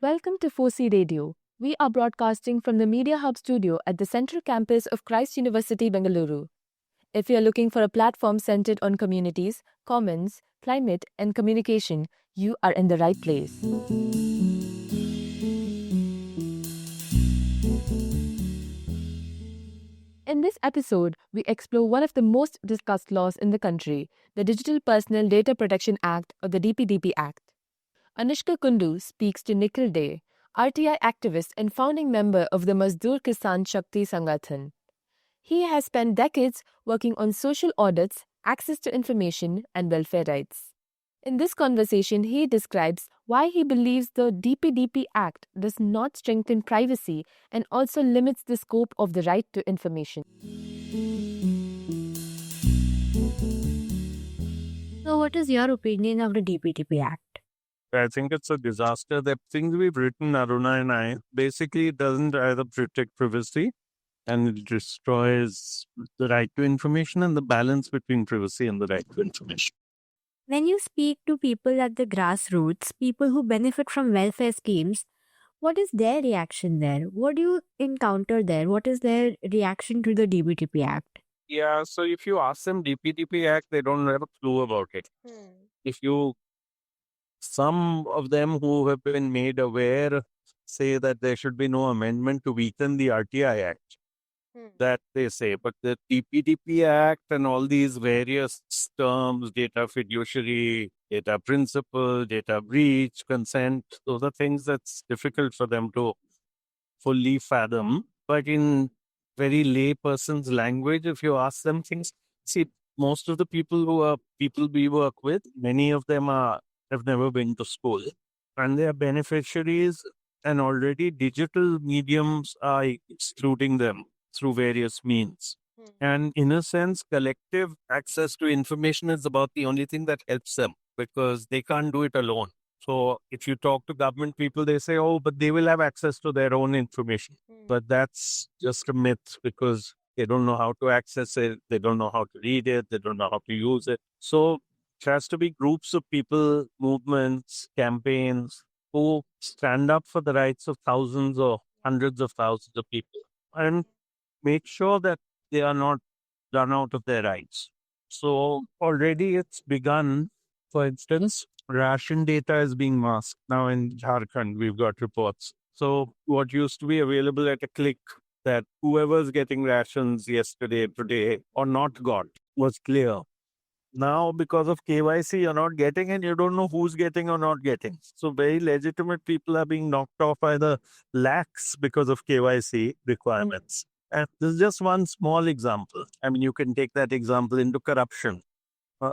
Welcome to 4C Radio. We are broadcasting from the Media Hub studio at the central campus of Christ University, Bengaluru. If you are looking for a platform centered on communities, commons, climate, and communication, you are in the right place. In this episode, we explore one of the most discussed laws in the country, the Digital Personal Data Protection Act or the DPDP Act. Anoushka Kundu speaks to Nikhil Dey, RTI activist and founding member of the Mazdoor Kisan Shakti Sangathan. He has spent decades working on social audits, access to information, and welfare rights. In this conversation, he describes why he believes the DPDP Act does not strengthen privacy and also limits the scope of the right to information. So, what is your opinion of the DPDP Act? I think it's a disaster. The things we've written, Aruna and I, basically it doesn't either protect privacy and it destroys the right to information and the balance between privacy and the right to information. When you speak to people at the grassroots, people who benefit from welfare schemes, what is their reaction there? What do you encounter there? What is their reaction to the DPDP Act? Yeah, so if you ask them DPDP Act, they don't have a clue about it. Some of them who have been made aware say that there should be no amendment to weaken the RTI Act. That they say. But the DPDP Act and all these various terms, data fiduciary, data principle, data breach, consent, those are things that's difficult for them to fully fathom. But in very lay person's language, if you ask them things, see, most of the people we work with, many of them have never been to school and they are beneficiaries, and already digital mediums are excluding them through various means. And in a sense, collective access to information is about the only thing that helps them because they can't do it alone. So if you talk to government people, they say, oh, but they will have access to their own information. But that's just a myth because they don't know how to access it. They don't know how to read it. They don't know how to use it. So it has to be groups of people, movements, campaigns who stand up for the rights of thousands or hundreds of thousands of people and make sure that they are not run out of their rights. So already it's begun. For instance, ration data is being masked. Now in Jharkhand, we've got reports. So what used to be available at a click that whoever's getting rations yesterday, today, or not got was clear. Now, because of KYC, you're not getting and you don't know who's getting or not getting. So very legitimate people are being knocked off by the lakhs because of KYC requirements. And this is just one small example. I mean, you can take that example into corruption.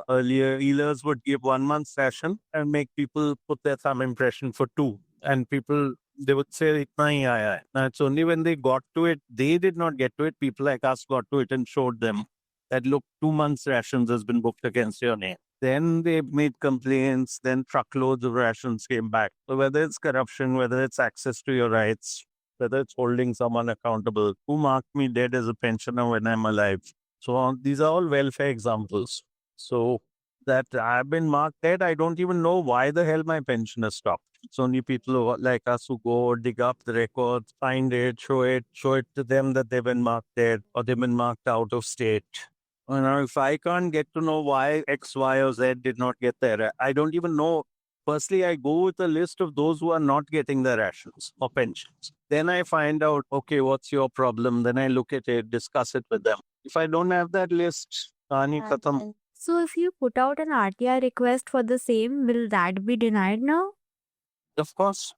Earlier, dealers would give 1 month's ration and make people put their thumb impression for 2. And people, they would say, itna hi aaya hai. Now, it's only when they got to it, they did not get to it. People like us got to it and showed them that, look, 2 months' rations has been booked against your name. Then they made complaints, then truckloads of rations came back. So whether it's corruption, whether it's access to your rights, whether it's holding someone accountable, who marked me dead as a pensioner when I'm alive. So these are all welfare examples. So that I've been marked dead, I don't even know why the hell my pension has stopped. It's only people like us who go dig up the records, find it, show it to them that they've been marked dead or they've been marked out of state. And if I can't get to know why X, Y, or Z did not get there, I don't even know. Firstly, I go with a list of those who are not getting their rations or pensions. Then I find out, okay, what's your problem? Then I look at it, discuss it with them. If I don't have that list, kahani khatam. So, if you put out an RTI request for the same, will that be denied now? Of course,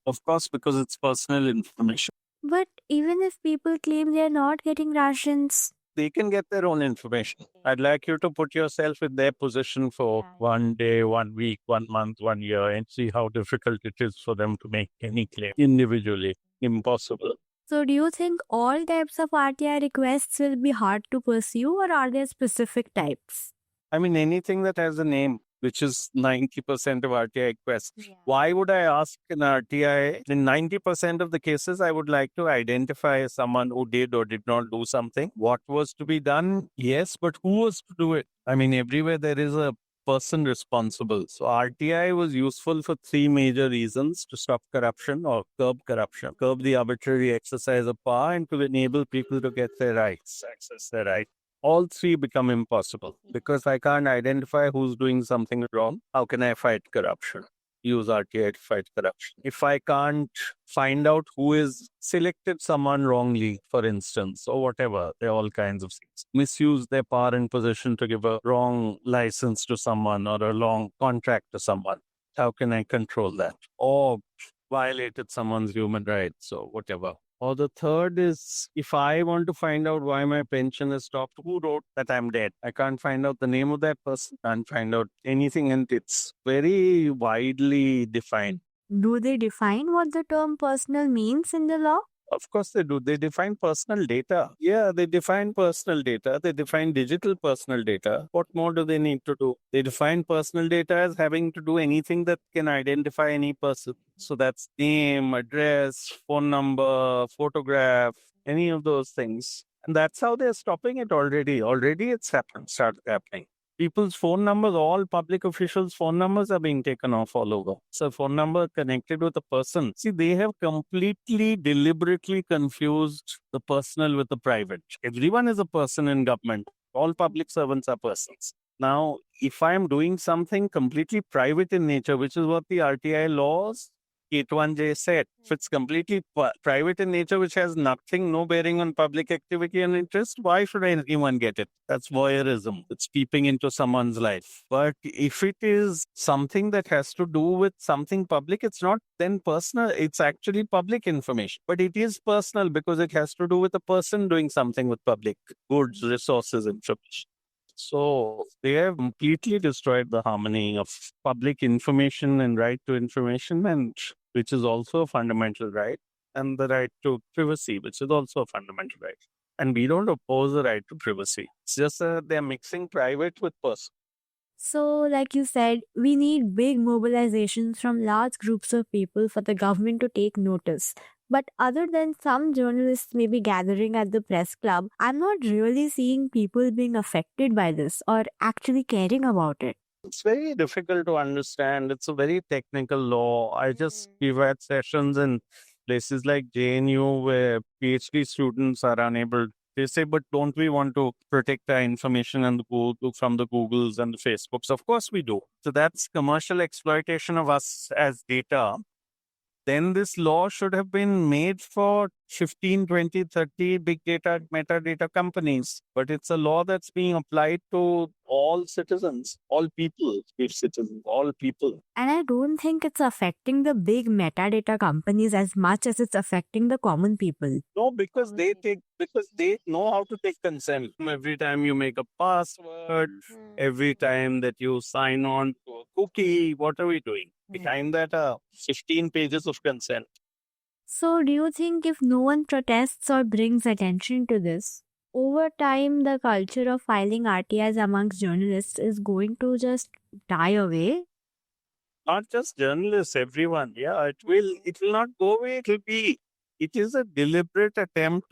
because it's personal information. But even if people claim they're not getting rations, they can get their own information. I'd like you to put yourself in their position for 1 day, 1 week, 1 month, 1 year and see how difficult it is for them to make any claim individually. Impossible. So do you think all types of RTI requests will be hard to pursue or are there specific types? I mean, anything that has a name, which is 90% of RTI requests. Yeah. Why would I ask an RTI? In 90% of the cases, I would like to identify someone who did or did not do something. What was to be done? Yes, but who was to do it? I mean, everywhere there is a person responsible. So RTI was useful for three major reasons: to stop corruption or curb the arbitrary exercise of power, and to enable people to get their rights, access their rights. All three become impossible because I can't identify who's doing something wrong. How can I fight corruption? Use RTI to fight corruption. If I can't find out who is selected someone wrongly, for instance, or whatever, there are all kinds of things. Misuse their power and position to give a wrong license to someone or a wrong contract to someone. How can I control that? Or violated someone's human rights or whatever. Or the third is, if I want to find out why my pension has stopped, who wrote that I'm dead? I can't find out the name of that person, can't find out anything, and it's very widely defined. Do they define what the term personal means in the law? Of course they do. They define personal data. Yeah, they define personal data. They define digital personal data. What more do they need to do? They define personal data as having to do anything that can identify any person. So that's name, address, phone number, photograph, any of those things. And that's how they're stopping it already. Already it's started happening. People's phone numbers, all public officials' phone numbers are being taken off all over. So, phone number connected with a person. See, they have completely, deliberately confused the personal with the private. Everyone is a person in government. All public servants are persons. Now, if I am doing something completely private in nature, which is what the RTI laws 81J said, if it's completely private in nature, which has nothing, no bearing on public activity and interest, why should anyone get it? That's voyeurism. It's peeping into someone's life. But if it is something that has to do with something public, it's not then personal. It's actually public information. But it is personal because it has to do with a person doing something with public goods, resources, information. So they have completely destroyed the harmony of public information and right to information, and which is also a fundamental right, and the right to privacy, which is also a fundamental right. And we don't oppose the right to privacy. It's just that they're mixing private with personal. So, like you said, we need big mobilizations from large groups of people for the government to take notice. But other than some journalists maybe gathering at the press club, I'm not really seeing people being affected by this or actually caring about it. It's very difficult to understand. It's a very technical law. We've had sessions in places like JNU where PhD students are unable. They say, but don't we want to protect our information and from the Googles and the Facebooks? Of course we do. So that's commercial exploitation of us as data. Then this law should have been made for 15, 20, 30 big data, metadata companies. But it's a law that's being applied to all citizens, all people, all people. And I don't think it's affecting the big metadata companies as much as it's affecting the common people. No, because they know how to take consent. Every time you make a password, every time that you sign on to a cookie, what are we doing? Behind that are 15 pages of consent. So, do you think if no one protests or brings attention to this, over time the culture of filing RTIs amongst journalists is going to just die away? Not just journalists, everyone. Yeah, it will not go away. It is a deliberate attempt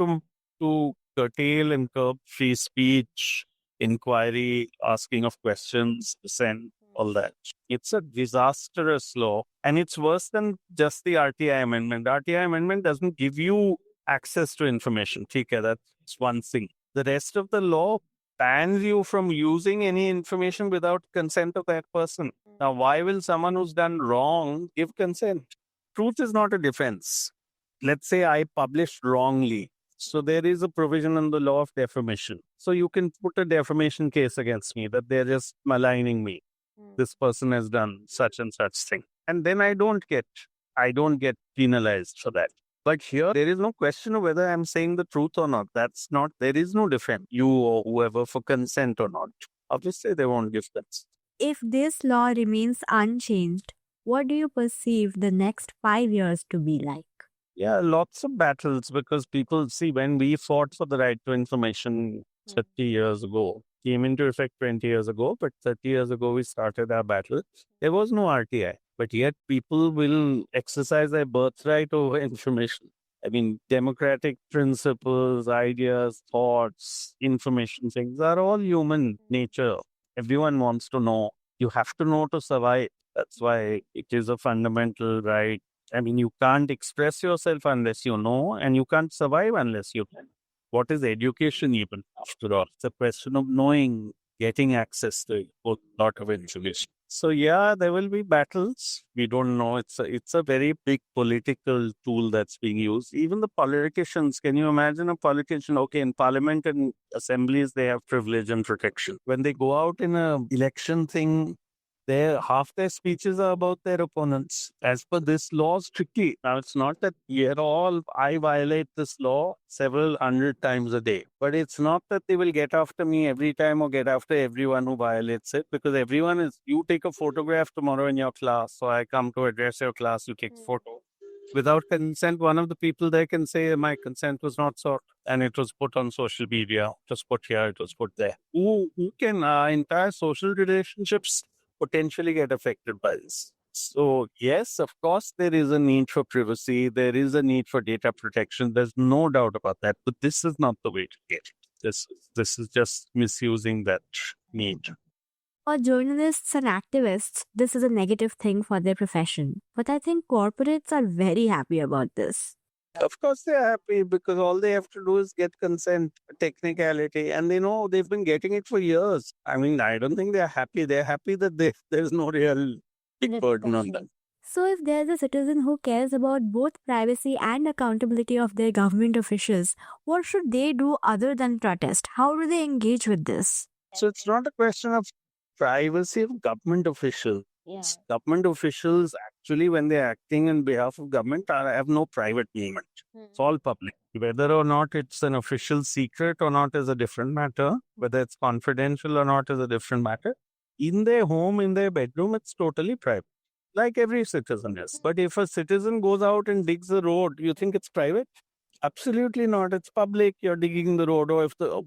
to curtail and curb free speech, inquiry, asking of questions, dissent, all that. It's a disastrous law, and it's worse than just the RTI amendment. The RTI amendment doesn't give you access to information. Okay, that's one thing. The rest of the law bans you from using any information without consent of that person. Now, why will someone who's done wrong give consent? Truth is not a defense. Let's say I published wrongly. So there is a provision in the law of defamation. So you can put a defamation case against me that they're just maligning me. This person has done such and such thing. And then I don't get penalized for that. But here, there is no question of whether I'm saying the truth or not. There is no defense, you or whoever, for consent or not. Obviously, they won't give that. If this law remains unchanged, what do you perceive the next 5 years to be like? Yeah, lots of battles, because people see when we fought for the right to information 30 years ago, came into effect 20 years ago, but 30 years ago we started our battle. There was no RTI, but yet people will exercise their birthright over information. I mean, democratic principles, ideas, thoughts, information things are all human nature. Everyone wants to know. You have to know to survive. That's why it is a fundamental right. I mean, you can't express yourself unless you know, and you can't survive unless you can. What is education even, after all? It's a question of knowing, getting access to a lot of information. So yeah, there will be battles. We don't know. It's a very big political tool that's being used. Even the politicians, can you imagine a politician? Okay, in parliament and assemblies, they have privilege and protection. When they go out in a election thing, half their speeches are about their opponents. As per this law, is tricky. Now, it's not that I violate this law several hundred times a day. But it's not that they will get after me every time or get after everyone who violates it, because you take a photograph tomorrow in your class, so I come to address your class, you take a photo. Without consent, one of the people there can say, my consent was not sought, and it was put on social media, it was put here, it was put there. Who can, entire social relationships potentially get affected by this? So, yes, of course, there is a need for privacy. There is a need for data protection. There's no doubt about that. But this is not the way to get it. This is just misusing that need. For journalists and activists, this is a negative thing for their profession. But I think corporates are very happy about this. Of course, they're happy because all they have to do is get consent, technicality, and they know they've been getting it for years. I mean, I don't think they're happy. They're happy that there's no real big burden on them. So, if there's a citizen who cares about both privacy and accountability of their government officials, what should they do other than protest? How do they engage with this? So, it's not a question of privacy of government officials. Yeah. Government officials actually, when they're acting on behalf of government, have no private movement. It's all public. Whether or not it's an official secret or not is a different matter. Whether it's confidential or not is a different matter. In their home, in their bedroom, it's totally private, like every citizen is. But if a citizen goes out and digs the road, you think it's private? Absolutely not. It's public. You're digging the road. Or if the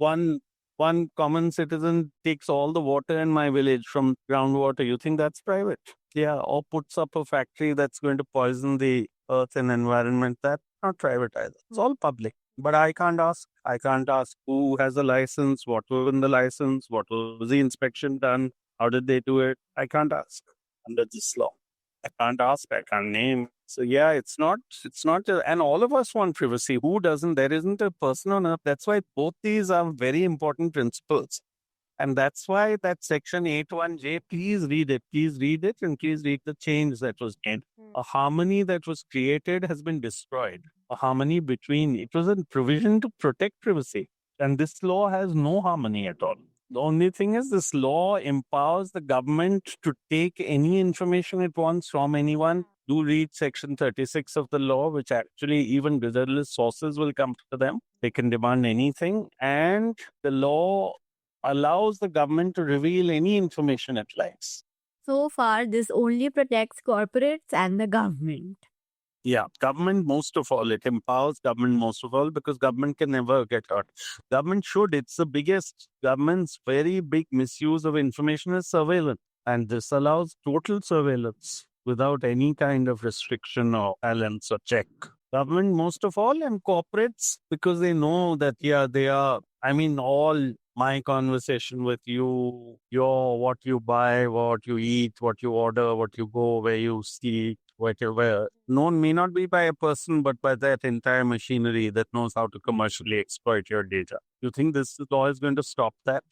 one common citizen takes all the water in my village from groundwater, you think that's private? Yeah, or puts up a factory that's going to poison the earth and environment, that's not private either. It's all public. But I can't ask. I can't ask who has a license, what was in the license, what was the inspection done, how did they do it. I can't ask under this law. I can't ask, I can't name. So yeah, it's not, and all of us want privacy. Who doesn't? There isn't a person on earth. That's why both these are very important principles. And that's why that section 8.1J, please read it, and please read the change that was made. A harmony that was created has been destroyed. A harmony it was a provision to protect privacy. And this law has no harmony at all. The only thing is this law empowers the government to take any information it wants from anyone. Do read section 36 of the law, which actually even journalist sources will come to them. They can demand anything. And the law allows the government to reveal any information it likes. So far, this only protects corporates and the government. Yeah, government most of all. It empowers government most of all because government can never get hurt. Government should. It's the biggest. Government's very big misuse of information is surveillance. And this allows total surveillance without any kind of restriction or balance or check. Government most of all, and corporates, because they know that, they are, all my conversation with you, what you buy, what you eat, what you order, what you go, where you sleep, whatever, known may not be by a person, but by that entire machinery that knows how to commercially exploit your data. You think this law is going to stop that?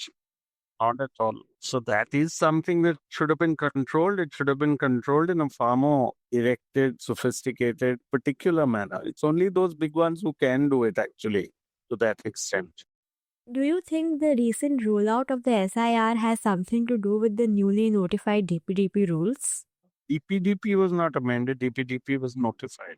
Not at all. So that is something that should have been controlled. It should have been controlled in a far more directed, sophisticated, particular manner. It's only those big ones who can do it actually to that extent. Do you think the recent rollout of the SIR has something to do with the newly notified DPDP rules? DPDP was not amended. DPDP was notified.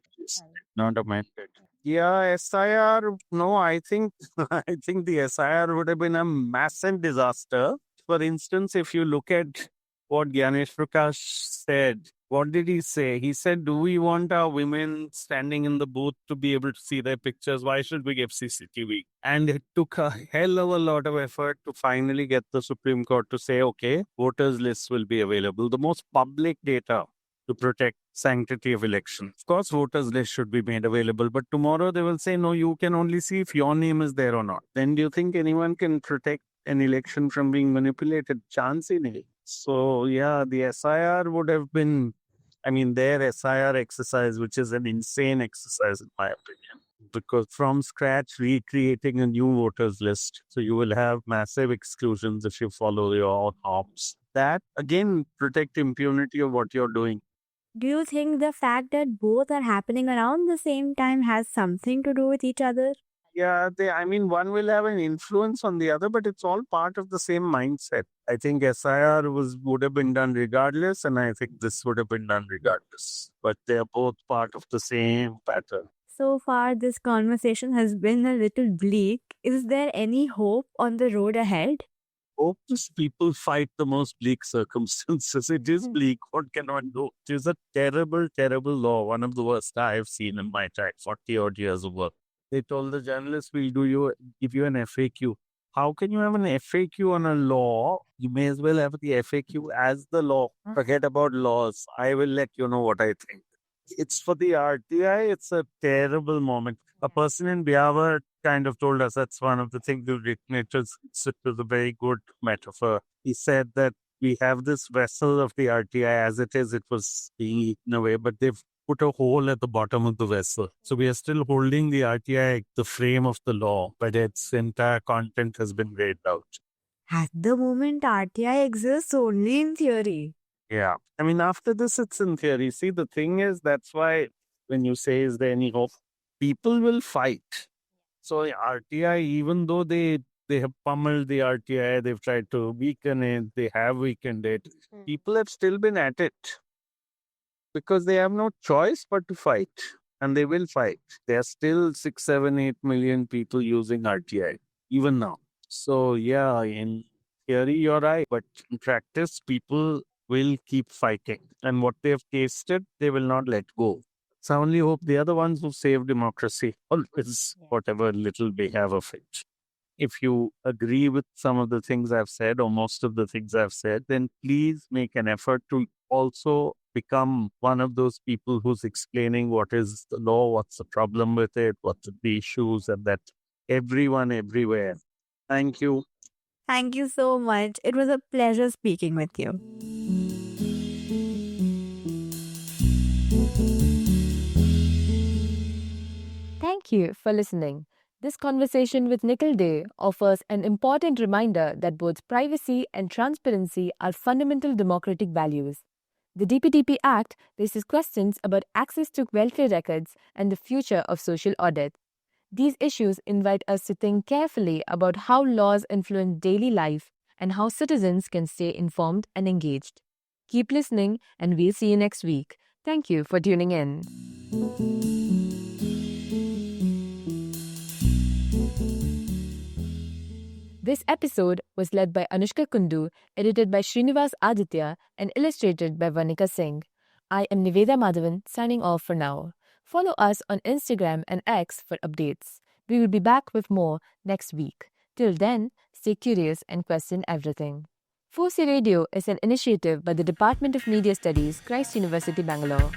Not amended. Yeah, SIR. No, I think the SIR would have been a massive disaster. For instance, if you look at what Gyanesh Prakash said, what did he say? He said, do we want our women standing in the booth to be able to see their pictures? Why should we give CCTV? And it took a hell of a lot of effort to finally get the Supreme Court to say, okay, voters lists will be available. The most public data to protect sanctity of election. Of course, voters list should be made available, but tomorrow they will say, no, you can only see if your name is there or not. Then do you think anyone can protect an election from being manipulated? Chance in it. So, yeah, the SIR would have been, I mean, their SIR exercise, which is an insane exercise, in my opinion, because from scratch, recreating a new voters list. So, you will have massive exclusions if you follow your norms. That, again, protect impunity of what you're doing. Do you think the fact that both are happening around the same time has something to do with each other? Yeah, I mean, one will have an influence on the other, but it's all part of the same mindset. I think SIR would have been done regardless, and I think this would have been done regardless. But they're both part of the same pattern. So far, this conversation has been a little bleak. Is there any hope on the road ahead? Hopeless people fight the most bleak circumstances. It is bleak. What can one do? It is a terrible, terrible law. One of the worst I have seen in my time, 40 odd years of work. They told the journalists, we'll give you an FAQ. How can you have an FAQ on a law? You may as well have the FAQ as the law. Forget about laws. I will let you know what I think. It's for the RTI. It's a terrible moment. A person in Biawar kind of told us that's one of the things we've written. It was a very good metaphor. He said that we have this vessel of the RTI as it is. It was being eaten away, but they've put a hole at the bottom of the vessel. So we are still holding the RTI, the frame of the law, but its entire content has been weighed out. At the moment, RTI exists only in theory. Yeah. I mean, after this, it's in theory. See, the thing is, that's why when you say, is there any hope? People will fight. So RTI, even though they have pummeled the RTI, they've tried to weaken it, they have weakened it. People have still been at it because they have no choice but to fight. And they will fight. There are still 6, 7, 8 million people using RTI, even now. So, yeah, in theory, you're right. But in practice, people will keep fighting. And what they've tasted, they will not let go. So I only hope they are the ones who save democracy, always, whatever little we have of it. If you agree with some of the things I've said or most of the things I've said, then please make an effort to also become one of those people who's explaining what is the law, what's the problem with it, what are the issues, and that everyone everywhere. Thank you. Thank you so much. It was a pleasure speaking with you. Thank you for listening. This conversation with Nikhil Dey offers an important reminder that both privacy and transparency are fundamental democratic values. The DPDP Act raises questions about access to welfare records and the future of social audit. These issues invite us to think carefully about how laws influence daily life and how citizens can stay informed and engaged. Keep listening, and we'll see you next week. Thank you for tuning in. This episode was led by Anoushka Kundu, edited by Srinivas Aditya, and illustrated by Vernika Singh. I am Niveda Madhavan, signing off for now. Follow us on Instagram and X for updates. We will be back with more next week. Till then, stay curious and question everything. Fosse Radio is an initiative by the Department of Media Studies, Christ University, Bangalore.